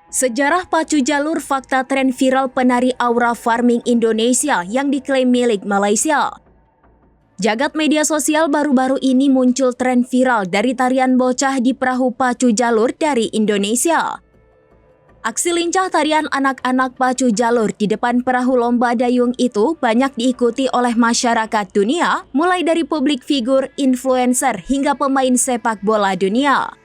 Sejarah pacu jalur fakta tren viral penari aura farming Indonesia yang diklaim milik Malaysia. Jagat media sosial baru-baru ini muncul tren viral dari tarian bocah di perahu pacu jalur dari Indonesia. Aksi lincah tarian anak-anak pacu jalur di depan perahu lomba dayung itu banyak diikuti oleh masyarakat dunia, mulai dari publik figur, influencer, hingga pemain sepak bola dunia.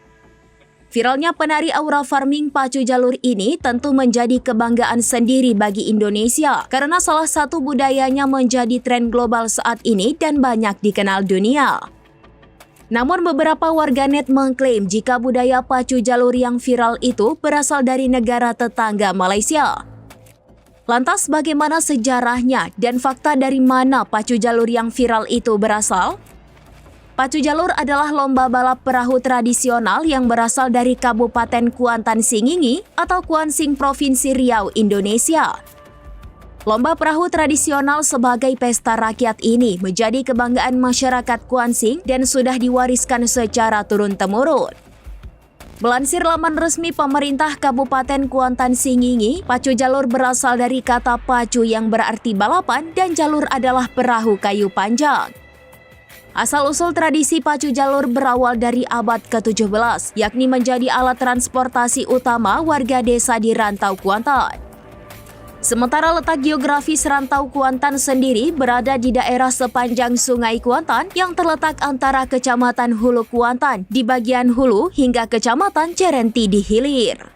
Viralnya penari aura farming pacu jalur ini tentu menjadi kebanggaan sendiri bagi Indonesia karena salah satu budayanya menjadi tren global saat ini dan banyak dikenal dunia. Namun beberapa warganet mengklaim jika budaya pacu jalur yang viral itu berasal dari negara tetangga Malaysia. Lantas bagaimana sejarahnya dan fakta dari mana pacu jalur yang viral itu berasal? Pacu jalur adalah lomba balap perahu tradisional yang berasal dari Kabupaten Kuantan Singingi atau Kuansing Provinsi Riau, Indonesia. Lomba perahu tradisional sebagai pesta rakyat ini menjadi kebanggaan masyarakat Kuansing dan sudah diwariskan secara turun-temurun. Melansir laman resmi pemerintah Kabupaten Kuantan Singingi, pacu jalur berasal dari kata pacu yang berarti balapan dan jalur adalah perahu kayu panjang. Asal-usul tradisi pacu jalur berawal dari abad ke-17, yakni menjadi alat transportasi utama warga desa di Rantau Kuantan. Sementara letak geografis Rantau Kuantan sendiri berada di daerah sepanjang Sungai Kuantan yang terletak antara Kecamatan Hulu Kuantan di bagian hulu hingga Kecamatan Cerenti di hilir.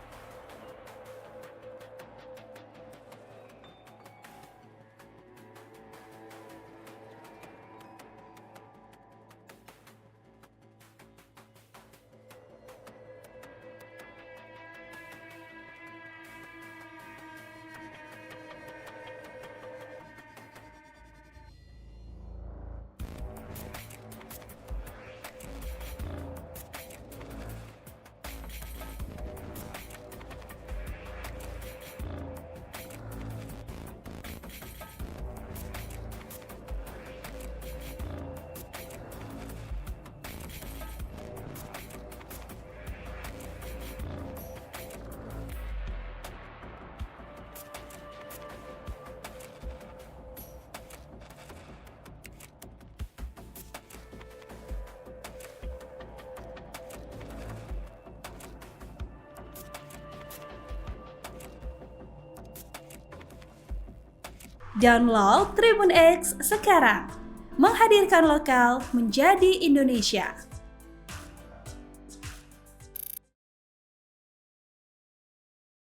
Download Tribun X sekarang, menghadirkan lokal menjadi Indonesia.